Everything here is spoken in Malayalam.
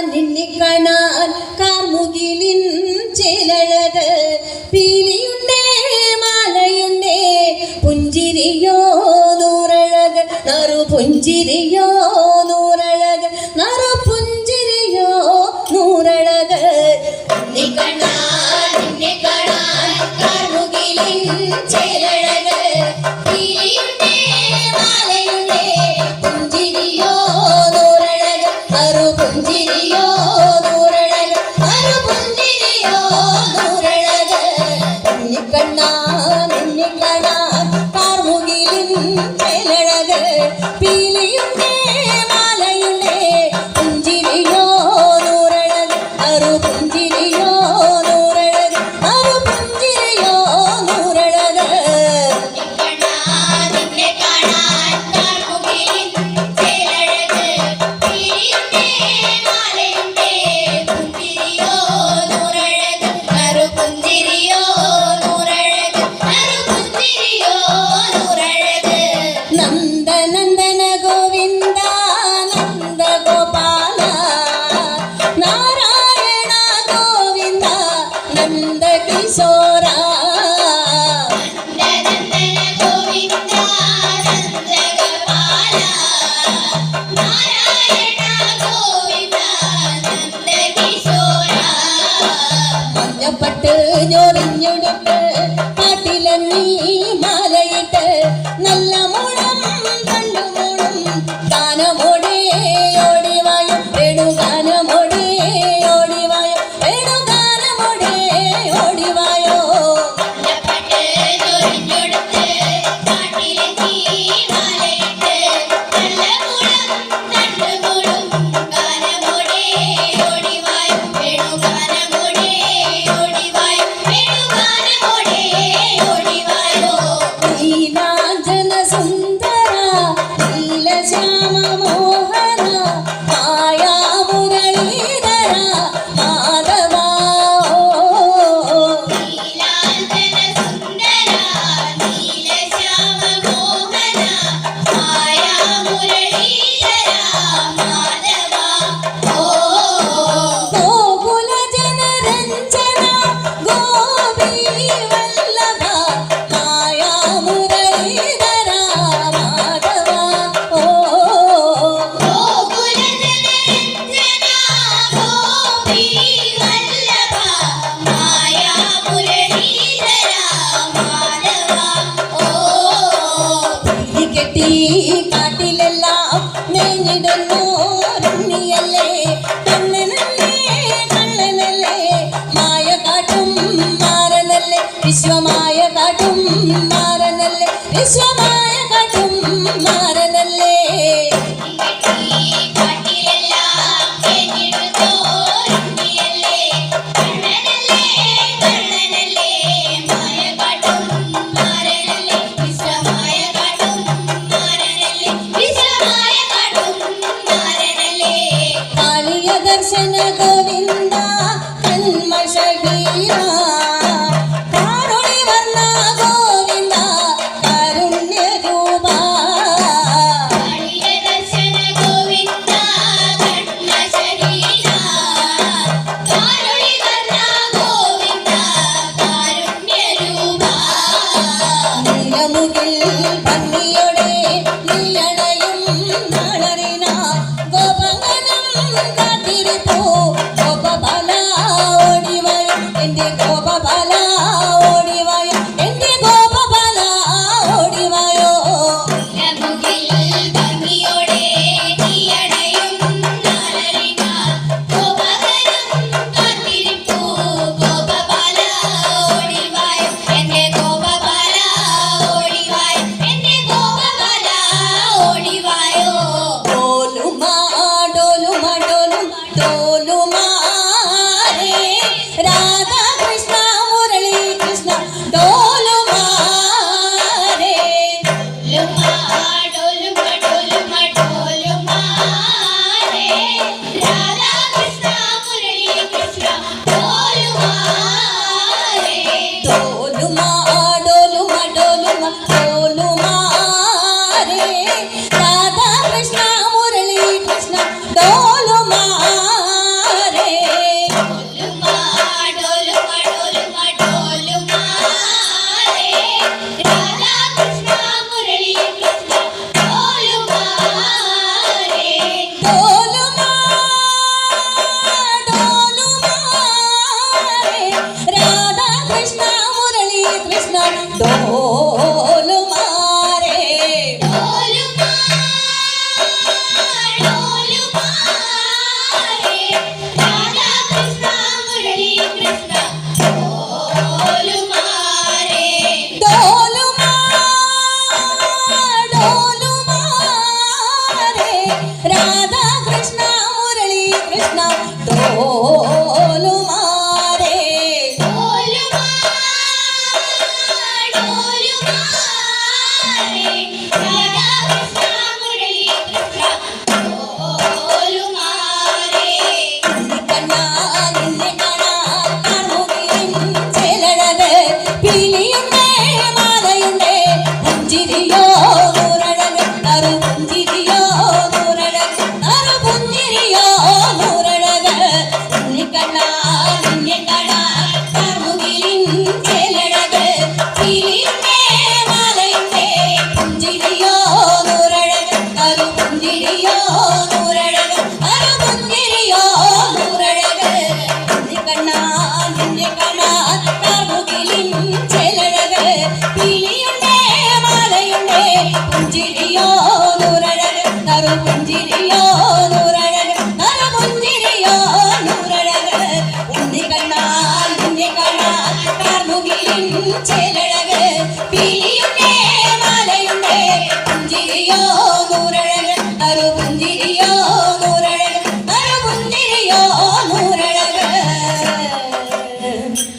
നിന്നെ കാണാൻ കാർമുകിലിൻ ചേലഴക് പീലിയുണ്ടേ മാലയുണ്ടേ പുഞ്ചിരിയോ നൂറഴക് നറു പുഞ്ചിരിയോ നൂറഴക് നറു പുഞ്ചിരിയോ നൂറഴക് നിന്നെ കാണാൻ കാർമുകിലിൻ ചേലഴക് പീലിയുണ്ടേ മാലയുണ്ടേ പുഞ്ചിരിയോ നൂറഴക് നറു പുഞ്ചിരിയോ നൂറഴക് നറു പുഞ്ചിരിയോ നൂറഴക് നിന്നെ കാണാൻ കാർമുകിലിൻ ചേലഴക് പീലിയുണ്ടേ മാലയുണ്ടേ പുഞ്ചിരിയോ നൂറഴക് നറു പുഞ്ചിരിയോ നൂറഴക് നറു പുഞ്ചിരിയോ നൂറഴക് നിന്നെ കാണാൻ കാർമുകിലിൻ ചേലഴക് പീലിയുണ്ടേ മാലയുണ്ടേ പുഞ്ചിരിയോ നൂറഴക് നറു പുഞ്ചിരിയോ നൂറഴക് നറു പുഞ്ചിരിയോ നൂറഴക് നന്ദനന്ദന ഗോവിന്ദ നന്ദ ഗോപാല നാരായണ ഗോവിന്ദ നന്ദ കിശോര നന്ദനന്ദന ഗോവിന്ദ നന്ദഗോപാല നാരായണ ഗോവിന്ദ നന്ദകിശോര മഞ്ഞപ്പട്ട് ഞൊറിഞ്ഞുടുത്ത് കാട്ടിലെന്നീ മാലയിട്ട് നല്ല മുളം കണ്ടുമൂടും ഗാനമോടെ ഓടിവായോ വേണുഗാനമോടെ ഓടിവായോ വേണുഗാനമോടെ ഓടിവായോ മഞ്ഞപ്പട്ട് ഞൊറിഞ്ഞുടുത്ത് കാട്ടിലെത്തി മാലയിട്ട് നല്ലമുളം കണ്ടുമൂടും ഗാനമോടെ ഓടിവായോ വേണുഗാനമോടെ ഓടിവായോ വേണുഗാനമോടെ ഓടിവായോ നീലാഞ്ജന സുന്ദര നീലശ്യാമ മോഹന മായാ മുരളീധര മാധവ നീലാഞ്ജന സുന്ദര നീലശ്യാമ മോഹന മായാ മുരളീധര മാധവ ഗോകുല ജനരഞ്ജന ഗോപീ വല്ലഭ മായാ മുരളീധര മാധവ ഗോകുല ജനരഞ്ജന ഗോപീ വല്ലഭ മായാ മുരളീധര മാധവ കെട്ടി കാട്ടിലെല്ലാം മേഞ്ഞിടുന്നോരുണ്ണിയല്ലേ കണ്ണനല്ലേ കണ്ണനല്ലേ മായ കാട്ടും മാറനല്ലേ വിശ്വമായ കാട്ടും മാറനല്ലേ വിശ്വമായ കാട്ടും മാറനല്ലേ കാട്ടിലെല്ലാം കേട്ടിടുന്നോരുണ്ണിയല്ലേ കണ്ണനല്ലേ കണ്ണനല്ലേ മായ കാട്ടും മാറനല്ലേ വിശ്വമായ കാട്ടും മാറനല്ലേ വിശ്വമായ കാട്ടും മാറനല്ലേ കാളിയ ദർശന ഗോവിന്ദ കന്മഷഹീര കാരുണി വർണ്ണ ഗോവിന്ദ കാരുണ്യ രൂപ കാളിയ ദർശന ഗോവിന്ദ കർണശരീര കാരുണി വർണ്ണ ഗോവിന്ദ കാരുണ്യരൂപ നീലമുകിൽ ഭംഗിയോടെ നീയണയും നാളറിന ഗോപങ്കനം കാത്തിരിപ്പോ കണ്ണാ നിന്നെ കാണാ കാർമുകിലിൻ ചേലഴക് കിളിയുണ്ടേ മാലയുണ്ടേ പുഞ്ചിരിയോ നൂറഴക് അരു പുഞ്ചിരിയോ നൂറഴക് അരു പുഞ്ചിരിയോ നൂറഴക് നിന്നെ കാണാ കാർമുകിലിൻ ചേലഴക് കിളിയുണ്ടേ മാലയുണ്ടേ പുഞ്ചിരിയോ നൂറഴക് അരു പുഞ്ചിരിയോ നൂറഴക് അരു പുഞ്ചിരിയോ നൂറഴക് നിന്നെ കാണാ കാർമുകിലിൻ ചേലഴക്